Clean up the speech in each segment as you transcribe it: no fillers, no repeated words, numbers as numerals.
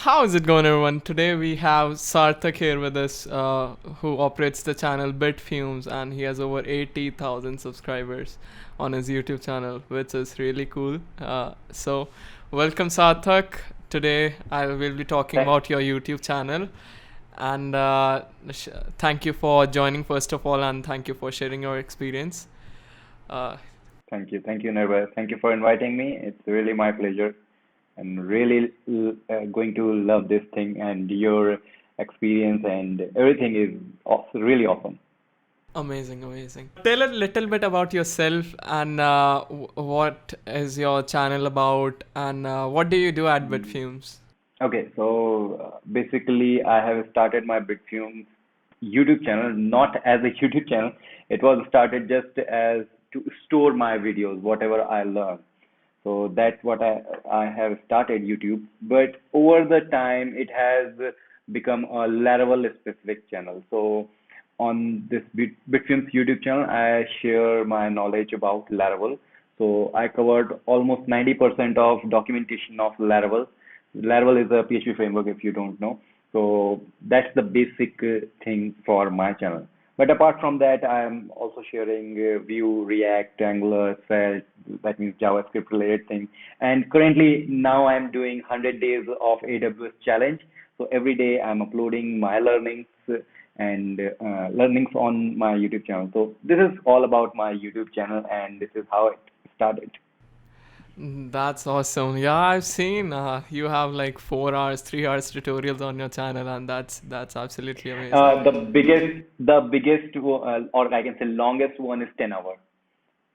How is it going, everyone? Today we have Sarthak here with us, who operates the channel Bitfumes, and he has over 80,000 subscribers on his YouTube channel, which is really cool. So, welcome, Sarthak. Today I will be talking Th- about your YouTube channel, and thank you for joining, first of all, and thank you for sharing your experience. Uh, Thank you, Nirva. Thank you for inviting me. It's really my pleasure, and really going to love this thing. And your experience and everything is really awesome. Amazing, amazing. Tell a little bit about yourself and what is your channel about and what do you do at Mm. Bitfumes? Okay, so basically, I have started my Bitfumes YouTube channel not as a YouTube channel. It was started just as to store my videos, whatever I learn. So that's what I have started YouTube. But over the time, it has become a Laravel specific channel. So on this Bitfilms YouTube channel, I share my knowledge about Laravel. So I covered almost 90% of documentation of Laravel. Laravel is a PHP framework if you don't know. So that's the basic thing for my channel. But apart from that, I'm also sharing Vue, React, Angular, Svelte, that means JavaScript related thing. And currently now I'm doing 100 days of AWS challenge. So every day I'm uploading my learnings and learnings on my YouTube channel. So this is all about my YouTube channel and this is how it started. That's awesome. Yeah, I've seen you have like 4 hours, 3 hours tutorials on your channel, and that's absolutely amazing. Or I can say longest one is 10 hours.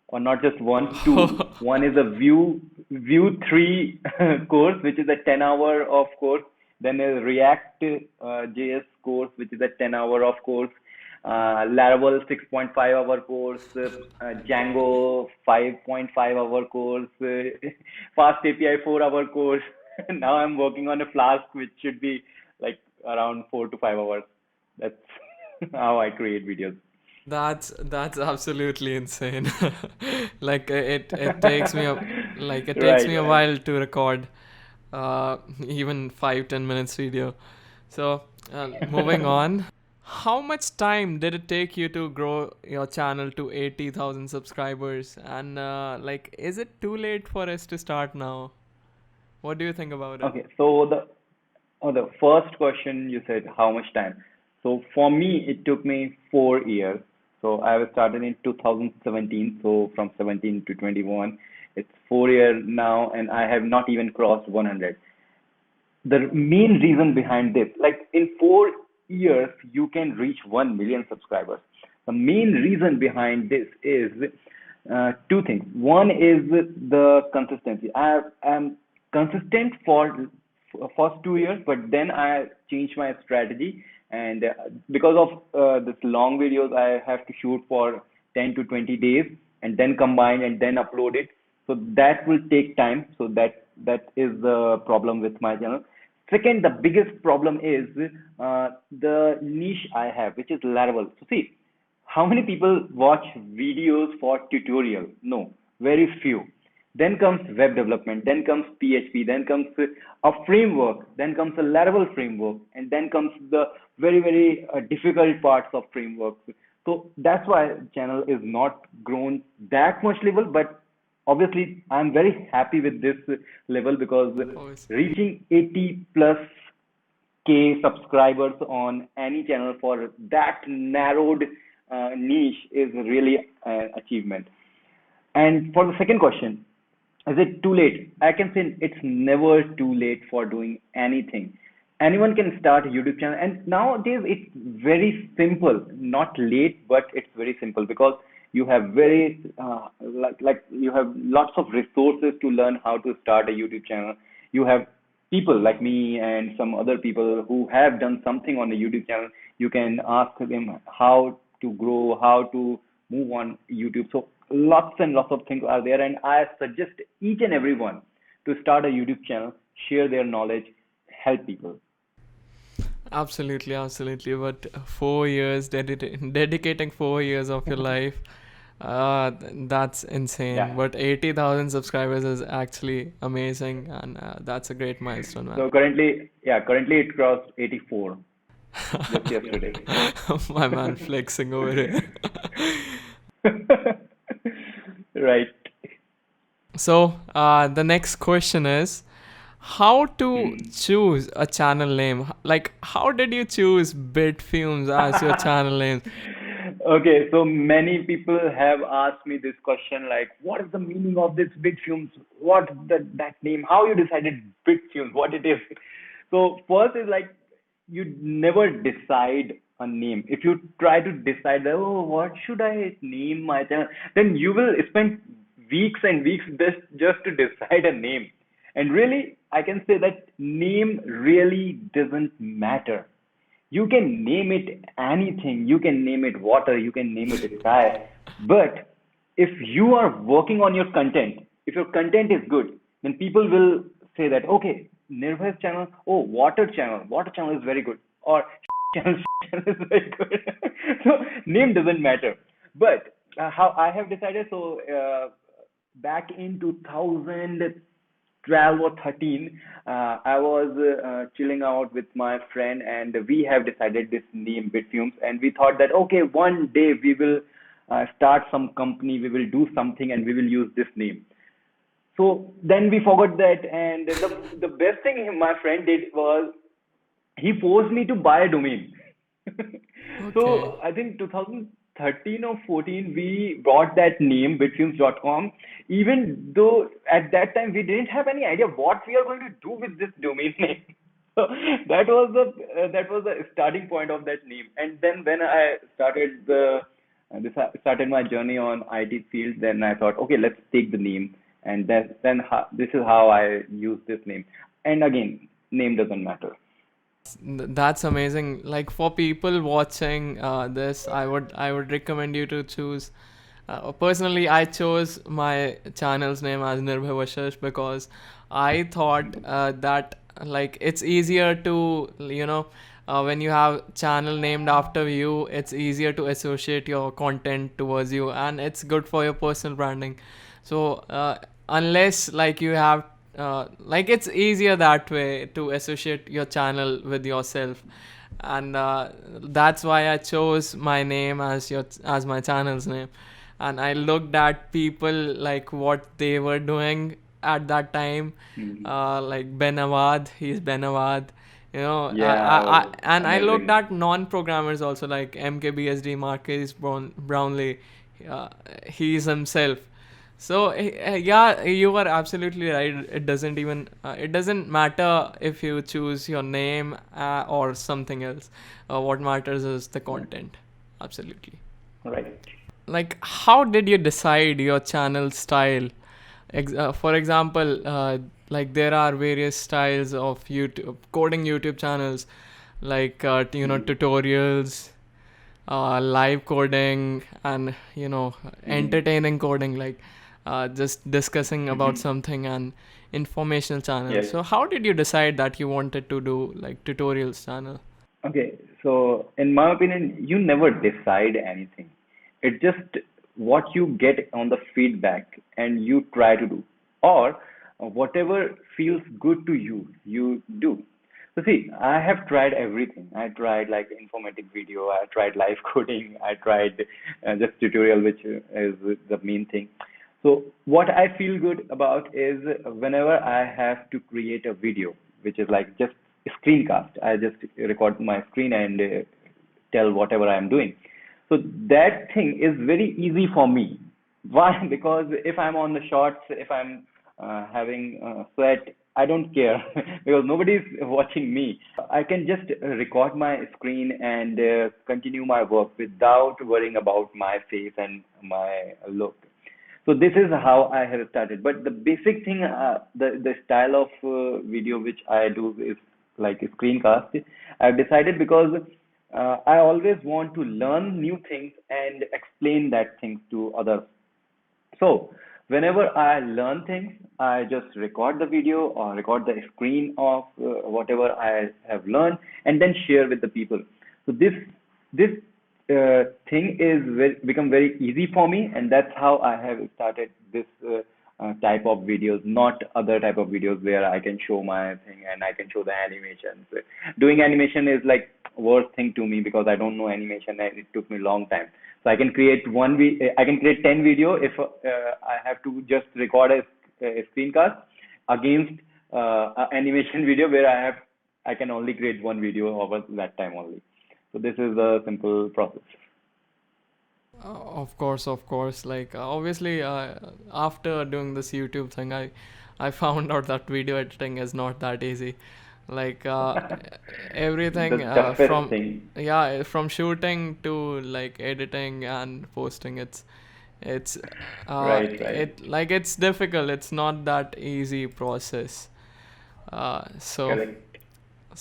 Or not just one, two. One is a Vue 3 course, which is a 10-hour of course. Then a React JS course, which is a 10-hour of course. Laravel 6.5-hour course, Django 5.5-hour course, Fast API 4-hour course. Now I'm working on a Flask, which should be like around 4 to 5 hours. That's how I create videos. That's absolutely insane. Like it takes me it takes Right, me a right. while to record even 5-10 minutes video. So moving on, how much time did it take you to grow your channel to 80,000 subscribers? And is it too late for us to start now? What do you think about it? Okay, so the first question you said how much time? So for me, it took me 4 years. So I was started in 2017. So from 17 to 21, it's 4 years now, and I have not even crossed 100. The main reason behind this, like in 4 years, you can reach 1 million subscribers. The main reason behind this is two things. One is the consistency. I am consistent for first 2 years, but then I changed my strategy. And because of this long videos, I have to shoot for 10 to 20 days and then combine and then upload it. So that will take time. So that is the problem with my channel. Second, the biggest problem is the niche I have, which is Laravel. So see, how many people watch videos for tutorial? No, very few. Then comes web development, then comes PHP, then comes a framework, then comes a Laravel framework, and then comes the very difficult parts of frameworks. So that's why channel is not grown that much level, but obviously I'm very happy with this level because Always. reaching 80 plus K subscribers on any channel for that narrowed niche is really an achievement. And for the second question, is it too late? I can say it's never too late for doing anything. Anyone can start a YouTube channel, and nowadays it's very simple. Not late, but it's very simple because you have very like you have lots of resources to learn how to start a YouTube channel. You have people like me and some other people who have done something on the YouTube channel. You can ask them how to grow, how to move on YouTube. So lots and lots of things are there, and I suggest each and everyone to start a YouTube channel, share their knowledge, help people. Absolutely, absolutely. But 4 years dedicating 4 years of your life. That's insane. Yeah. But 80,000 subscribers is actually amazing, and that's a great milestone, man. So currently it crossed 84 just yesterday. My man flexing over here. Right. So, the next question is how to choose a channel name? Like, how did you choose Bit Fumes as your channel name? Okay, so many people have asked me this question like, what is the meaning of this bit fumes? What that name? How you decided bit fumes? What it is? So first is like you never decide a name. If you try to decide, oh, what should I name my channel? Then you will spend weeks and weeks just to decide a name. And really, I can say that name really doesn't matter. You can name it anything. You can name it water. You can name it sky. But if you are working on your content, if your content is good, then people will say that, okay, Nirbhay's channel, oh, water channel is very good. Or channel, channel is very good. So name doesn't matter. But how I have decided, so back in 2012 or 13, I was chilling out with my friend, and we have decided this name, Bitfumes, and we thought that okay, one day we will start some company, we will do something, and we will use this name. So then we forgot that, and the best thing my friend did was he forced me to buy a domain. Okay. So I think 2013 or 14 we bought that name bitfumes.com, even though at that time we didn't have any idea what we are going to do with this domain name. So that was the starting point of that name. And then when I started started my journey on IT field, then I thought, okay, let's take the name, and this is how I use this name. And again, name doesn't matter. That's amazing. Like for people watching this, I would recommend you to choose. Personally, I chose my channel's name as Nirbhay Vashish because I thought that like it's easier to when you have channel named after you, it's easier to associate your content towards you, and it's good for your personal branding. So unless like you have like it's easier that way to associate your channel with yourself, and that's why I chose my name as my channel's name. And I looked at people like what they were doing at that time, Mhm. like Ben Awad, he's Ben Awad, Yeah, oh, and I looked amazing. at non-programmers also like MKBSD Marcus Brownlee, uh, he's himself. So yeah, you are absolutely right. It doesn't matter if you choose your name or something else. What matters is the Yeah, content. Absolutely. right. Like, how did you decide your channel style? For example, like there are various styles of YouTube coding YouTube channels, like Mhm. tutorials, live coding, and Mhm. entertaining coding, like just discussing about Mhm. something, and informational channels. Yes. So how did you decide that you wanted to do like tutorials channel? Okay. So, in my opinion, you never decide anything. It's just what you get on the feedback and you try to do, or whatever feels good to you, you do. So, see, I have tried everything. I tried like informatic video, I tried live coding, I tried just tutorial, which is the main thing. So, what I feel good about is whenever I have to create a video, which is like just screencast. I just record my screen and tell whatever I am doing. So that thing is very easy for me. Why? Because if I'm on the shots, if I'm having sweat, I don't care because nobody is watching me. I can just record my screen and continue my work without worrying about my face and my look. So this is how I have started. But the basic thing, the style of video which I do is like a screencast. I've decided because I always want to learn new things and explain that things to others. So whenever I learn things, I just record the video or record the screen of whatever I have learned and then share with the people. So this thing is become very easy for me, and that's how I have started this type of videos, not other type of videos where I can show my thing and I can show the animations. Doing animation is like worst thing to me because I don't know animation and it took me long time. So I can create I can create 10 video if I have to just record a screencast against animation video where I can only create one video over that time only. So this is the simple process. Of course, of course. Like obviously, after doing this YouTube thing, I found out that video editing is not that easy. Like everything The toughest from thing. yeah, from shooting to like editing and posting, it's Right, right. it like it's difficult. It's not that easy process. Uh, so Correct.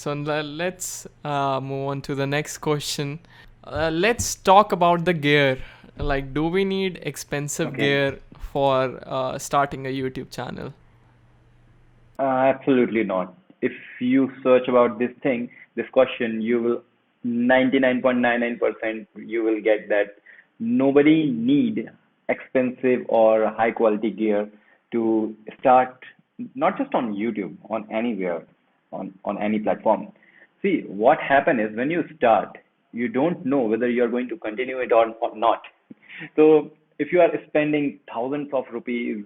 let's move on to the next question. Let's talk about the gear. Like, do we need expensive Okay. gear for starting a YouTube channel? Absolutely not. If you search about this thing, this question, you will 99.99% you will get that nobody need expensive or high quality gear to start, not just on YouTube, on anywhere, on any platform. See, what happen is when you start, you don't know whether you're going to continue it or not. So if you are spending thousands of rupees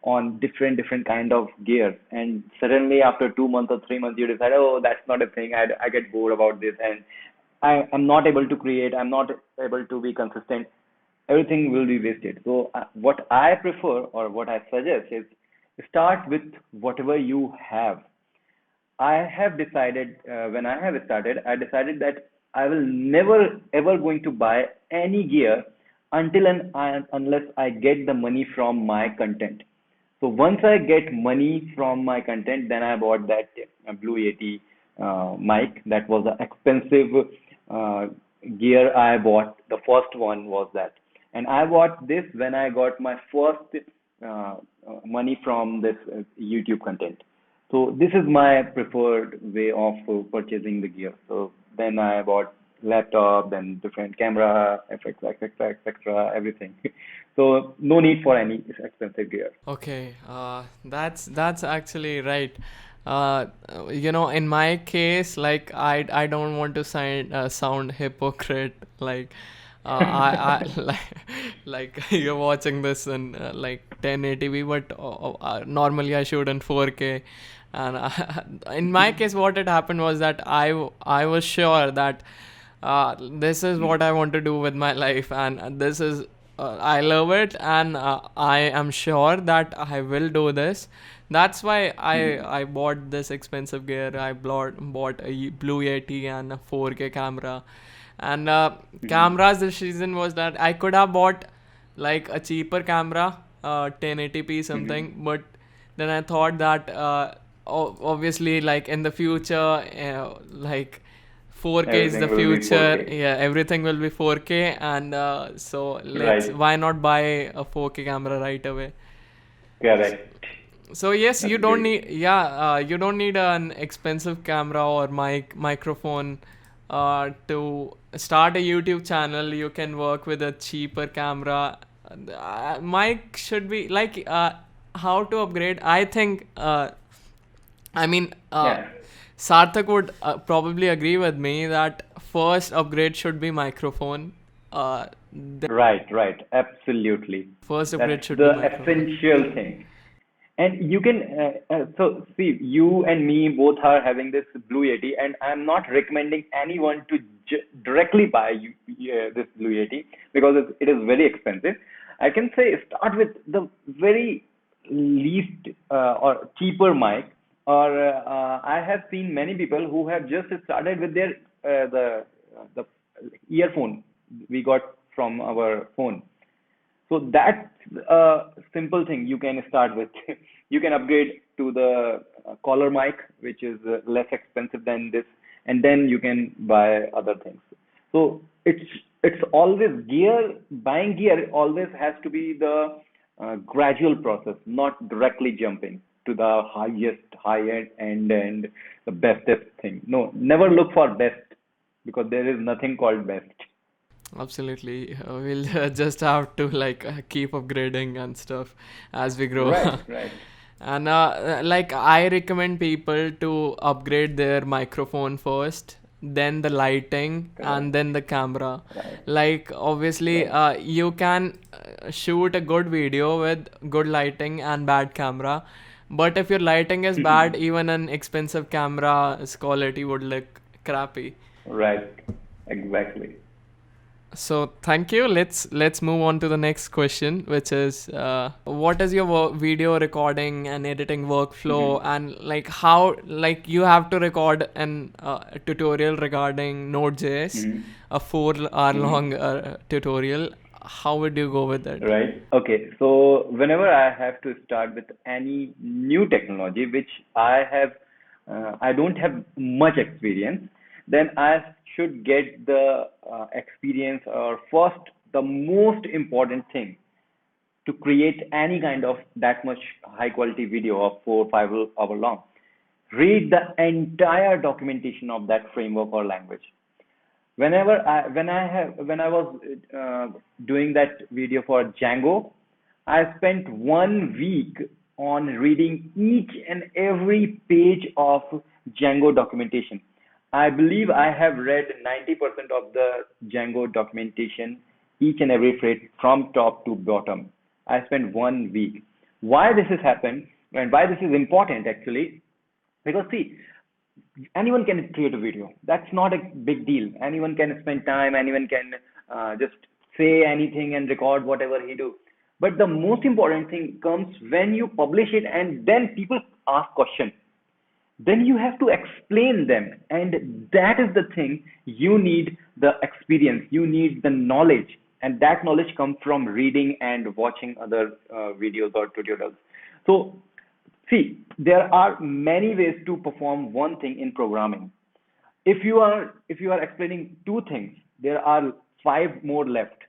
on different kind of gear, and suddenly after 2 months or 3 months you decide, oh, that's not a thing. I get bored about this, and I'm not able to create. I'm not able to be consistent. Everything will be wasted. So what I prefer or what I suggest is start with whatever you have. I have decided when I have started, I decided that I will never ever going to buy any gear unless I get the money from my content. So once I get money from my content, then I bought that Blue Yeti mic. That was an expensive uh, gear I bought. The first one was that, and I bought this when I got my first money from this YouTube content. So this is my preferred way of purchasing the gear. So then I bought laptop, then different camera, effects, etc., etc., everything. So no need for any expensive gear. Okay, that's actually right. In my case, like I don't want to sound hypocrite. Like, I like you're watching this in like 1080p, but normally I shoot in 4K. And in my case, what had happened was that I was sure that this is what I want to do with my life, and this is I love it, and I am sure that I will do this. That's why Mhm. I bought this expensive gear. I bought a Blue Yeti and a 4K camera, and Mhm. cameras. The reason was that I could have bought like a cheaper camera, 1080p Mhm. something, but then I thought that obviously, like in the future, like 4K is the Everything will be future. 4K. Yeah, everything will be 4K, and so let's Right. why not buy a 4K camera right away? Correct. So yes, That's great. you don't need an expensive camera or microphone to start a YouTube channel. You can work with a cheaper camera. Mic should be like how to upgrade. I think I mean, Yeah. Sarthak would probably agree with me that first upgrade should be microphone. The Right, right. Absolutely. first That's upgrade should be the microphone. essential thing. And you can, so see, you and me both are having this Blue Yeti, and I'm not recommending anyone to directly buy this Blue Yeti because it is very expensive. I can say start with the very least or cheaper mic, or I have seen many people who have just started with their the earphone we got from our phone. So that's a simple thing you can start with. You can upgrade to the collar mic, which is less expensive than this, and then you can buy other things. So it's always gear. Buying gear always has to be the gradual process, not directly jumping to the highest high end and the bestest thing. No, never look for best because there is nothing called best. Absolutely. We'll just have to like keep upgrading and stuff as we grow. Right, right. And like I recommend people to upgrade their microphone first, then the lighting, and Correct. then the camera. Right, Like obviously, right. you can shoot a good video with good lighting and bad camera, but if your lighting is bad, even an expensive camera's quality would look crappy. Right, exactly. So thank you. Let's move on to the next question, which is what is your video recording and editing workflow, and like how like you have to record an tutorial regarding Node.js, Hmm. a 4 hour long Hmm. tutorial. How would you go with it? Right. Okay. So whenever I have to start with any new technology, which I don't have much experience, then I should get the experience or first the most important thing to create any kind of that much high quality video of 4 or 5 hour long. Read the entire documentation of that framework or language. When I was doing that video for Django, I spent 1 week on reading each and every page of Django documentation. I believe I have read 90% of the Django documentation, each and every phrase from top to bottom. I spent 1 week. Why this has happened and why this is important actually, because see, anyone can create a video. That's not a big deal. Anyone can spend time. Anyone can just say anything and record whatever he do. But the most important thing comes when you publish it and then people ask questions. Then you have to explain them, and that is the thing. You need the experience. You need the knowledge, and that knowledge comes from reading and watching other videos or tutorials. So see, there are many ways to perform one thing in programming. If you are explaining two things, there are five more left.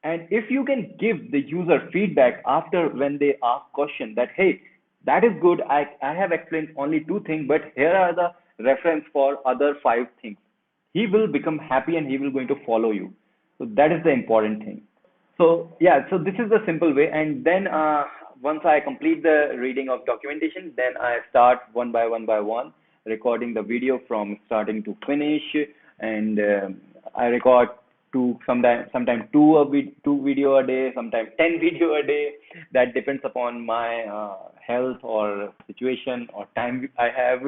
And if you can give the user feedback after when they ask question that, hey, that is good, I have explained only two things, but here are the reference for other five things. He will become happy and he will going to follow you. So that is the important thing. So yeah, so this is the simple way, and then once I complete the reading of documentation, then I start one by one, recording the video from starting to finish, and I record sometime two video a day, sometimes 10 video a day. That depends upon my health or situation or time I have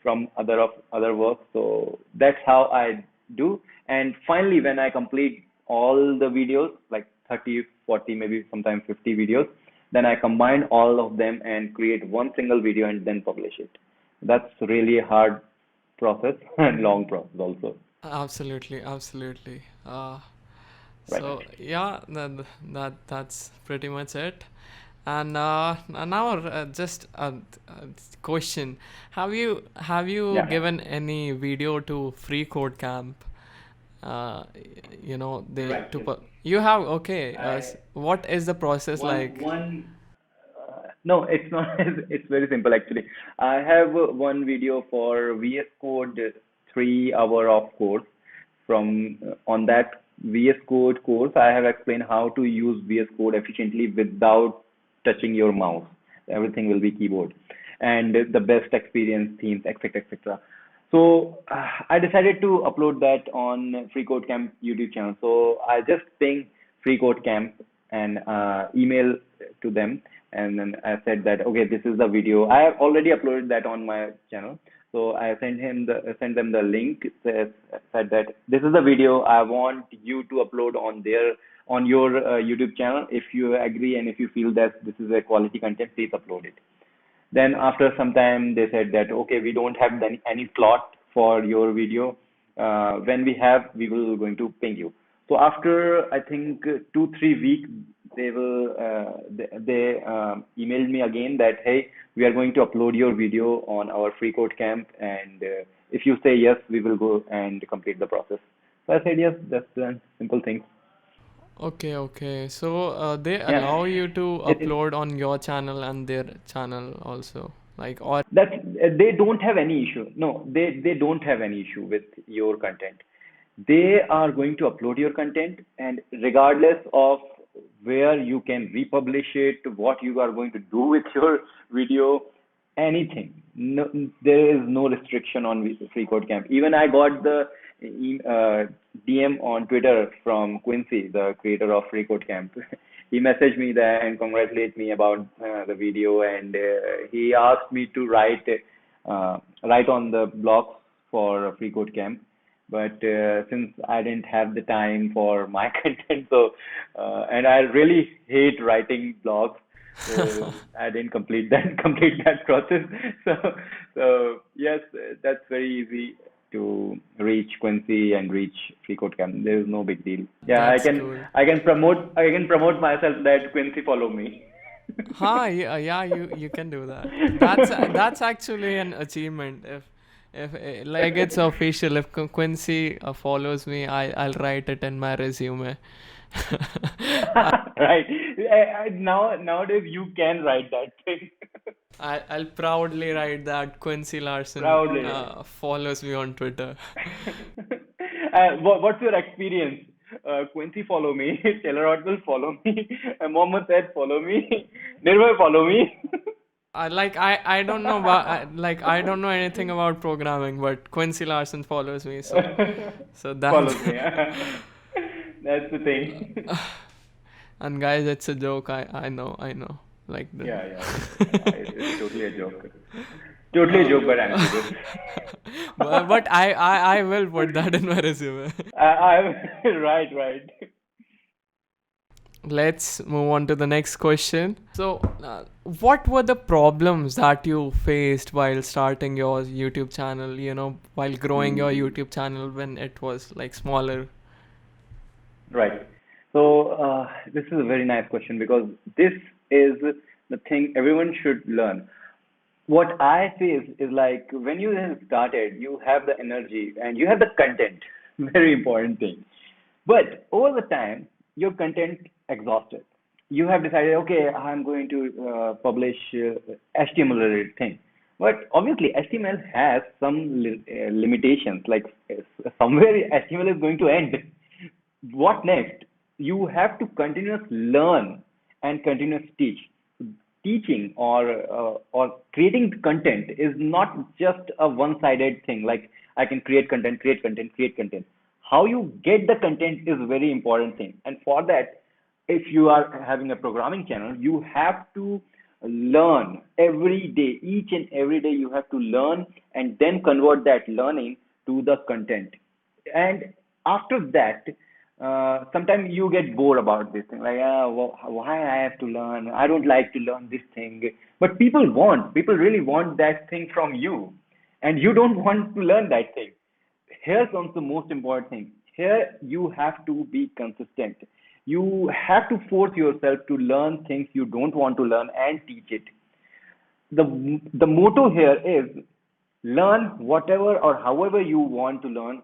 from other work. So that's how I do. And finally, when I complete all the videos, like 30, 40, maybe sometimes 50 videos, then I combine all of them and create one single video and then publish it. That's really a hard process and long process also. Absolutely, absolutely. Right. So yeah, that's pretty much it. And now just a question: have you Yeah. given any video to freeCodeCamp? Uh, they Right. to you have okay. I What is the process like? one no, it's not. It's very simple actually. I have one video for VS Code 3 hour of course. From on that VS Code course, I have explained how to use VS Code efficiently without touching your mouse. Everything will be keyboard, and the best experience themes, etc., etc. So I decided to upload that on FreeCodeCamp YouTube channel. So I just ping FreeCodeCamp and email to them, and then I said that okay, this is the video. I have already uploaded that on my channel. So I sent them the link. Said that this is the video I want you to upload on your YouTube channel. If you agree and if you feel that this is a quality content, please upload it. Then after some time, they said that, okay, we don't have any slot for your video. When we have, we will going to ping you. So after I think 2 3 weeks, they emailed me again that hey, we are going to upload your video on our free code camp, and if you say yes, we will go and complete the process. So I said yes. That's the simple thing. Okay, okay. So they Yeah, allow you to it upload on your channel and their channel also, like or that they don't have any issue. No, they don't have any issue with your content. they are going to upload your content, and regardless of where you can republish it, what you are going to do with your video, anything, no, there is no restriction on freeCodeCamp. Even I got the DM on Twitter from Quincy, the creator of freeCodeCamp. He messaged me there and congratulated me about the video, and he asked me to write on the blogs for freeCodeCamp. But since I didn't have the time for my content, so and I really hate writing blogs, so I didn't complete that process. So yes, that's very easy to reach Quincy and reach freeCodeCamp. There is no big deal. Yeah, That's cool. I can promote myself that Quincy follow me. Huh, yeah, yeah, you can do that. That's actually an achievement. If like it's official, if Quincy follows me, I'll write it in my resume. Right. Nowadays you can write that thing. I'll proudly write that Quincy Larson Proudly. follows me on Twitter. What's your experience? Quincy follow me, Taylor will follow me, Mohammed said follow me, Nirvay follow me. I don't know about I don't know anything about programming, but Quincy Larson follows me, so that's Follows me. That's the thing. and guys, it's a joke. I know. Like the It's totally a joke. Totally a joke, but I'm serious. but I will put that in my resume. Right. Let's move on to the next question. So, what were the problems that you faced while starting your YouTube channel, while growing your Hmm. YouTube channel when it was like smaller? Right. So this is a very nice question because this is the thing everyone should learn. What I see is like when you have started, you have the energy and you have the content. Very important thing. But over the time, your content exhausted. You have decided, okay, I'm going to publish HTML related thing. But obviously, HTML has some limitations. Like somewhere HTML is going to end. What next? You have to continuously learn and continuously teach. Teaching or creating content is not just a one-sided thing. Like I can create content, create content. How you get the content is a very important thing. And for that, if you are having a programming channel, you have to learn every day, each and every day. You have to learn and then convert that learning to the content. And after that, sometimes you get bored about this thing, like why I have to learn, I don't like to learn this thing. But people really want that thing from you, and you don't want to learn that thing. Here comes the most important thing. Here you have to be consistent. You have to force yourself to learn things you don't want to learn and teach it. The motto here is learn whatever or however you want to learn,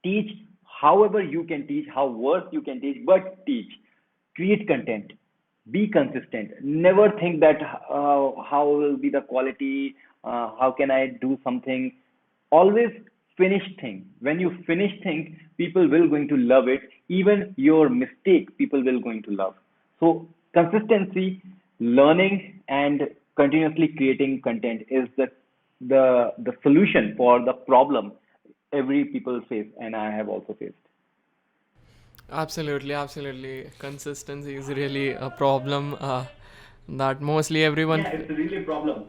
teach however you can teach, how worse you can teach, but teach. Create content. Be consistent. Never think that how will be the quality, how can I do something. Always finish thing. When you finish things, people will going to love it. Even your mistake, people will going to love. So consistency, learning, and continuously creating content is the solution for the problem every people face, and I have also faced. Absolutely, absolutely. Consistency is really a problem that mostly everyone, Yeah, it's really a problem.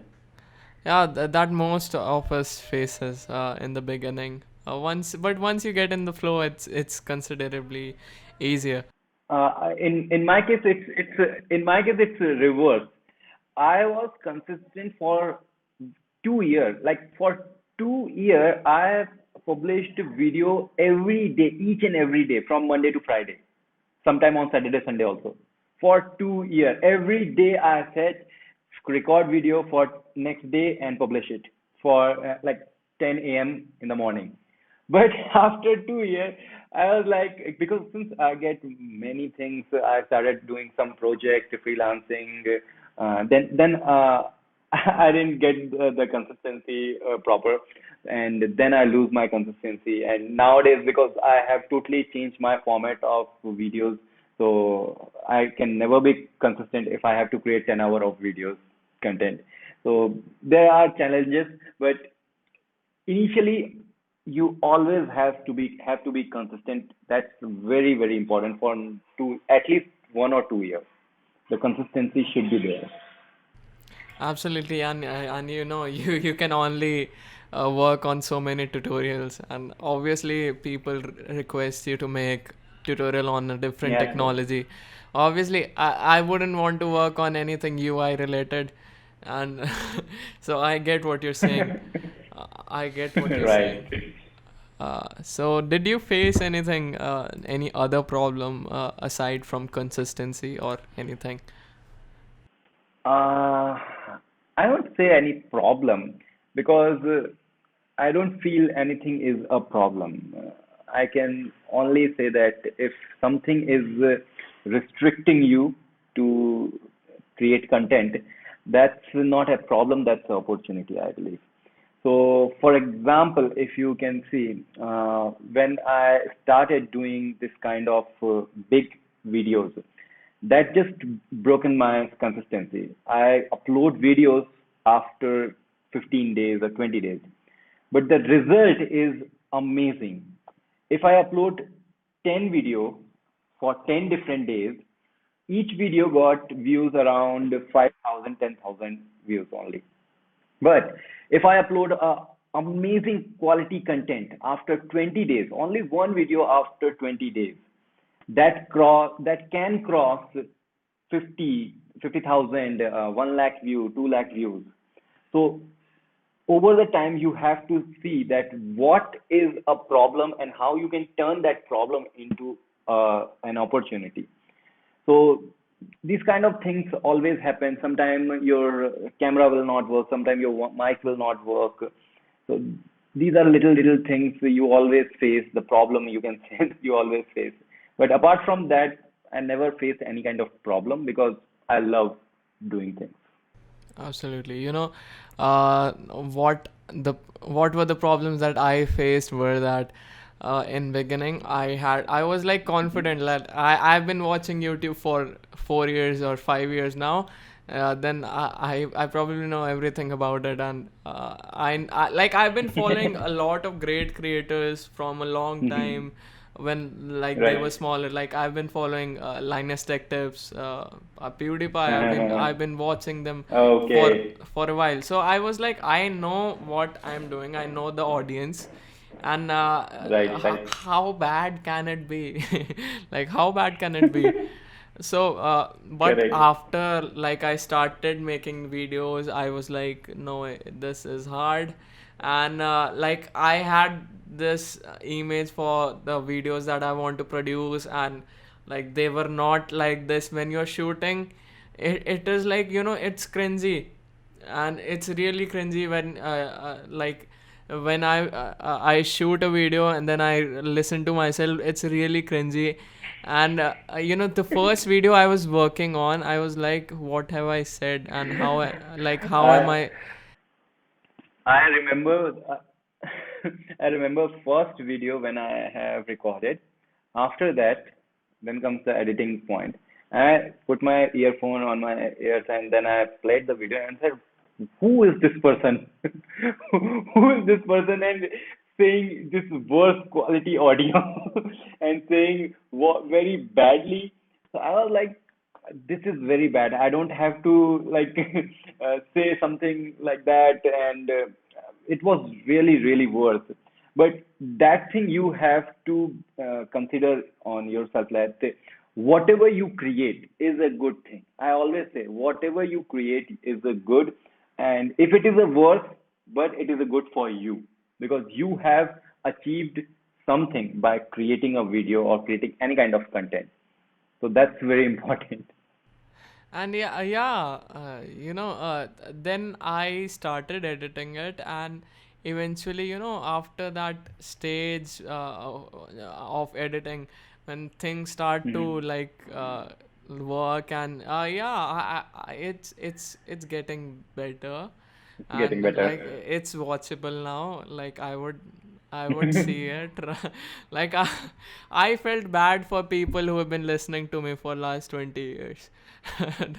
yeah, that most of us faces in the beginning. Once you get in the flow, it's considerably easier. In my case, it's reverse. I was consistent for 2 years. Like for 2 years, I have published video every day, each and every day, from Monday to Friday. Sometime on Saturday, Sunday also. For 2 years, every day I said record video for next day and publish it for like 10 a.m. in the morning. But after 2 years, I was like, because since I get many things, I started doing some project freelancing. Then I didn't get the consistency proper. and then I lose my consistency. And nowadays, because I have totally changed my format of videos, so I can never be consistent if I have to create 10 hour of videos content. So there are challenges, but initially you always have to be consistent. That's very important for to at least 1 or 2 years. The consistency should be there. Absolutely, and you know you can only work on so many tutorials, and obviously people request you to make tutorial on a different Yeah, yeah. technology. Obviously, I wouldn't want to work on anything UI related, and so I get what you're saying. I get what you're Right. saying. So did you face anything, any other problem aside from consistency or anything? Uh, I won't say any problem because I don't feel anything is a problem. I can only say that if something is restricting you to create content, that's not a problem, that's an opportunity, I believe. So, for example, if you can see, when I started doing this kind of big videos, that just broken my consistency. I upload videos after 15 days or 20 days, but the result is amazing. If I upload 10 video for 10 different days, each video got views around 5,000, 10,000 views only. But if I upload amazing quality content after 20 days, only one video after 20 days, that can cross 50,000, 1 lakh view, 2 lakh views. So over the time, you have to see that what is a problem and how you can turn that problem into an opportunity. So these kind of things always happen. Sometimes your camera will not work, sometimes your mic will not work. So these are little things you always face, the problem you can say you always face. But apart from that, I never faced any kind of problem because I love doing things. Absolutely. You know, what what were the problems that I faced were that in beginning I was like confident that I've been watching YouTube for 4 years or 5 years now. Then I probably know everything about it, and I like I've been following a lot of great creators from a long time when like they were Right. smaller. Like I've been following Linus Tech Tips, PewDiePie. I've been watching them for Okay. for a while. So I was like, I know what I'm doing. I know the audience, and Right, right. how bad can it be? Like how bad can it be? So, but Correct. after like I started making videos, I was like, no, this is hard, and like I had this image for the videos that I want to produce, and like they were not like this. When you're shooting, it is like, you know, it's cringy, and it's really cringy when like when I shoot a video and then I listen to myself. It's really cringy, and you know, the first video I was working on, I was like, what have I said, and how am I I? I remember I remember first video when I have recorded. After that, then comes the editing point. I put my earphone on my ears and then I played the video and said, "Who is this person? Who is this person?" And saying this worst quality audio and saying what very badly. So I was like, this is very bad. I don't have to like say something like that, and it was really worse. But that thing you have to consider on yourself that whatever you create is a good thing. I always say whatever you create is a good, and if it is a worse, but it is a good for you because you have achieved something by creating a video or creating any kind of content. So that's very important. And yeah, you know, then I started editing it, and eventually, you know, after that stage of editing, when things start to like work, and yeah, it's getting better. Getting and better. like it's watchable now. Like I would see it. Like I felt bad for people who have been listening to me for last 20 years.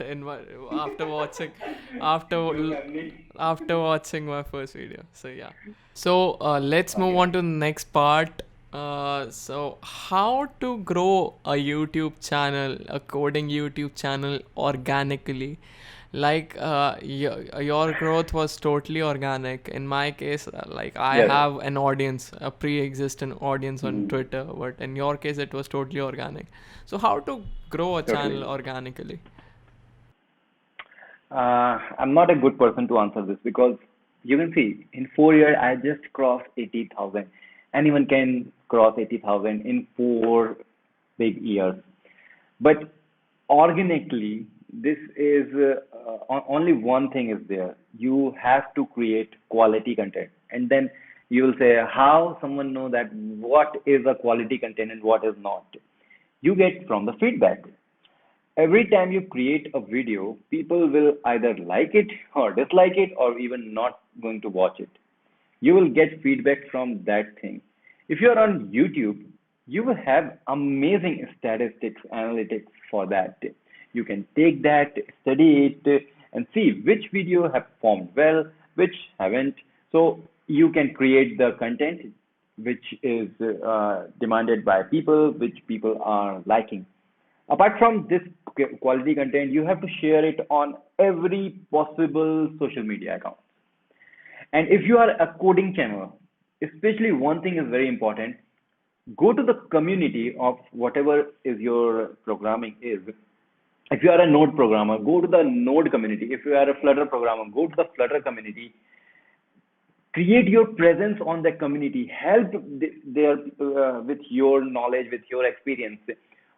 in my, after watching Your after family. after watching my first video. So yeah. So let's move on Okay. to the next part. So how to grow a YouTube channel, a coding YouTube channel organically? Like your growth was totally organic. In my case, like I Yes. have an audience, a pre-existing audience on Mhm. Twitter, but in your case, it was totally organic. So how to grow a channel Totally. organically? I'm not a good person to answer this because you can see in 4 years I just crossed 80,000. Anyone can cross 80,000 in 4 big years. But organically, this is only one thing is there. You have to create quality content, and then you will say how someone know that what is a quality content and what is not. You get from the feedback. Every time you create a video, people will either like it or dislike it or even not going to watch it. You will get feedback from that thing. If you're on YouTube, you will have amazing statistics, analytics for that. You can take that, study it, and see which video have performed well, which haven't. So you can create the content which is demanded by people, which people are liking. Apart from this quality content, you have to share it on every possible social media account. And if you are a coding channel, especially one thing is very important. Go to the community of whatever is your programming is. If you are a Node programmer, go to the Node community. If you are a Flutter programmer, go to the Flutter community. Create your presence on the community. Help there with your knowledge, with your experience.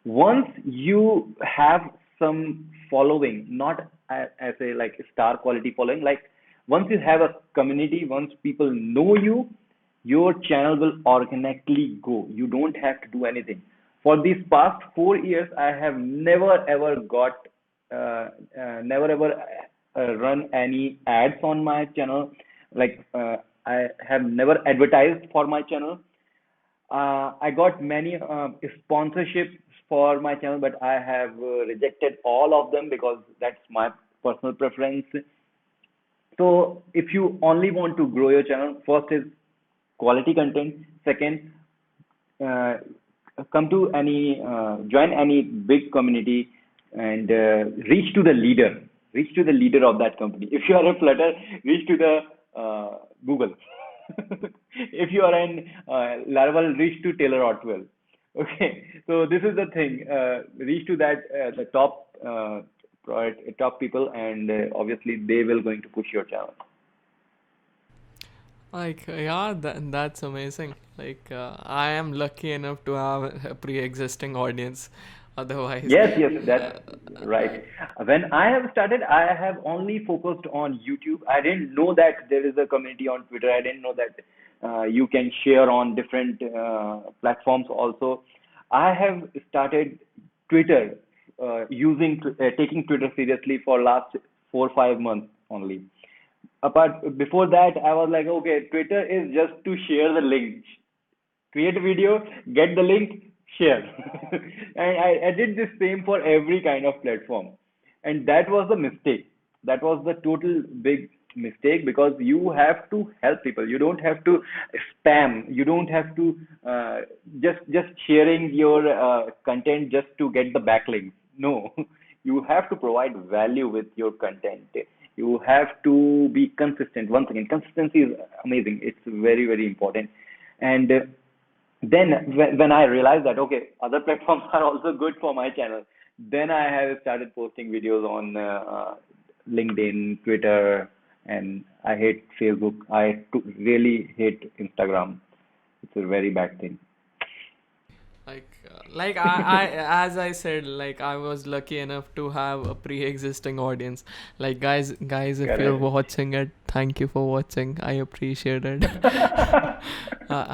Once you have some following, not as a like star quality following, like once you have a community, once people know you, your channel will organically go. You don't have to do anything. For these past 4 years, I have never ever run any ads on my channel. Like I have never advertised for my channel. I got many sponsorships for my channel, but I have rejected all of them because that's my personal preference. So if you only want to grow your channel, first is quality content. Second, uh, join any big community and reach to the leader of that company. If you are a Flutter, reach to the Google. If you are an Laravel, reach to Taylor Otwell. Okay, so this is the thing. Reach to that the top people, and obviously they will going to push your channel. Like, yeah, that's amazing. Like, I am lucky enough to have a pre-existing audience. Otherwise, Yes, yes, that's right. like, When I have started, I have only focused on YouTube. I didn't know that there is a community on Twitter. I didn't know that you can share on different platforms also. I have started Twitter taking Twitter seriously for last 4 5 months only. Apart before that, I was like, okay, Twitter is just to share the link, create a video, get the link, share. And I did the same for every kind of platform. And that was the mistake. That was the total big mistake because you have to help people. You don't have to spam. You don't have to just sharing your content just to get the backlinks. No, you have to provide value with your content. You have to be consistent. Once again, consistency is amazing. It's very important. And then when I realized that okay, other platforms are also good for my channel, then I have started posting videos on LinkedIn, Twitter, and I hate Facebook. Really hate Instagram. It's a very bad thing. like as I said, like I was lucky enough to have a pre-existing audience. Like guys, if you're Correct. watching it, thank you for watching. I appreciate it.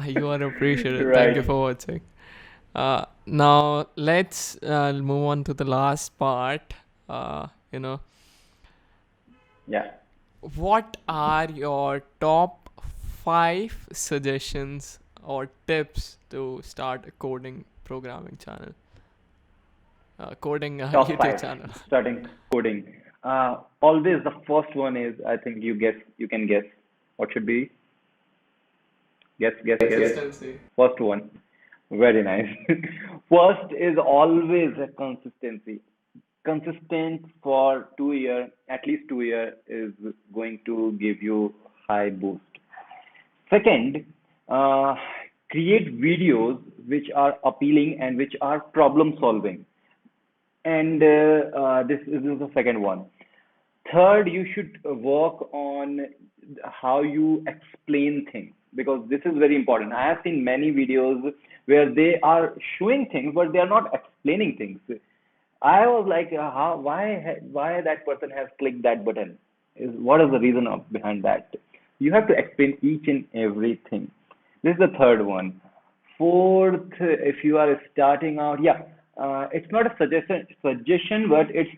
You are appreciated. Thank you Right. for watching. Now let's move on to the last part. You know, Yeah. what are your top 5 suggestions or tips to start a coding programming channel? Coding Top YouTube five, channel. starting coding. Always the first one is, I think you can guess. What should be? Guess. Consistency. First one. Very nice. First is always a consistency. Consistent for 2 year, at least 2 year is going to give you high boost. Second, uh, create videos which are appealing and which are problem solving. And this is the second one. Third, you should work on how you explain things, because this is very important. I have seen many videos where they are showing things but they are not explaining things. I was like, why that person has clicked that button? Is what is the reason of behind that? You have to explain each and everything. This is the third one. Fourth, if you are starting out, yeah, it's not a suggestion, but it's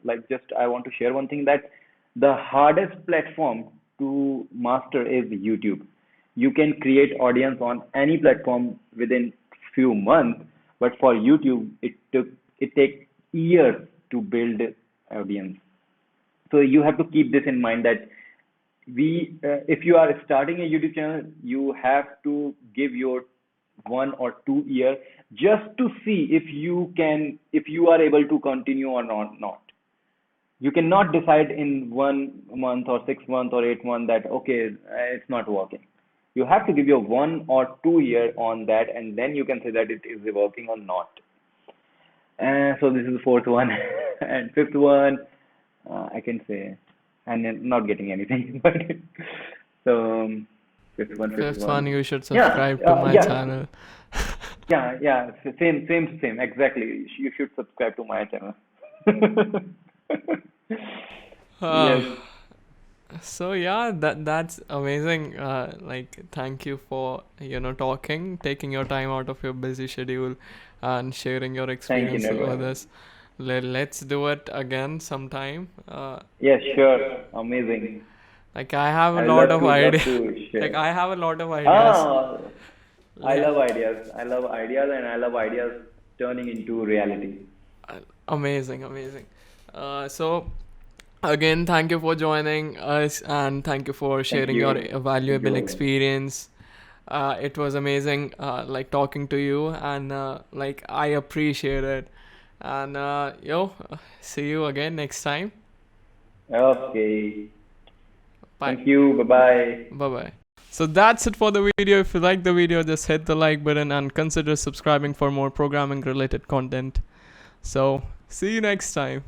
like, just I want to share one thing, that the hardest platform to master is YouTube. You can create audience on any platform within few months, but for YouTube, it takes years to build audience. So you have to keep this in mind, that if you are starting a YouTube channel, you have to give your 1 or 2 years just to see if you are able to continue or not. You cannot decide in 1 month or 6 months or 8 months that okay, it's not working. You have to give your 1 or 2 year on that, and then you can say that it is working or not. So this is the fourth one. And fifth one, I can say, and I'm not getting anything, but so fifth Fifth one, one. you should Yeah, subscribe to my yeah, channel. yeah. Same. Exactly. You should subscribe to my channel. Uh, Yes. so yeah, that's amazing. Like, thank you for talking, taking your time out of your busy schedule, and sharing your Thank you, experience with Never. us. Let's do it again sometime. Yes, sure. Amazing. Like, I have a I lot love of to idea. Like, share. I have a lot of ideas. Ah, I Yeah. love ideas. I love ideas, and I love ideas turning into reality. Amazing, amazing. So again, thank you for joining us, and thank you for Thank sharing your you. Thank you valuable very much. experience. It was amazing, like talking to you, and like I appreciate it. And see you again next time. Okay. Bye. Thank you. Bye bye. Bye bye. So that's it for the video. If you like the video, just hit the like button and consider subscribing for more programming related content. So see you next time.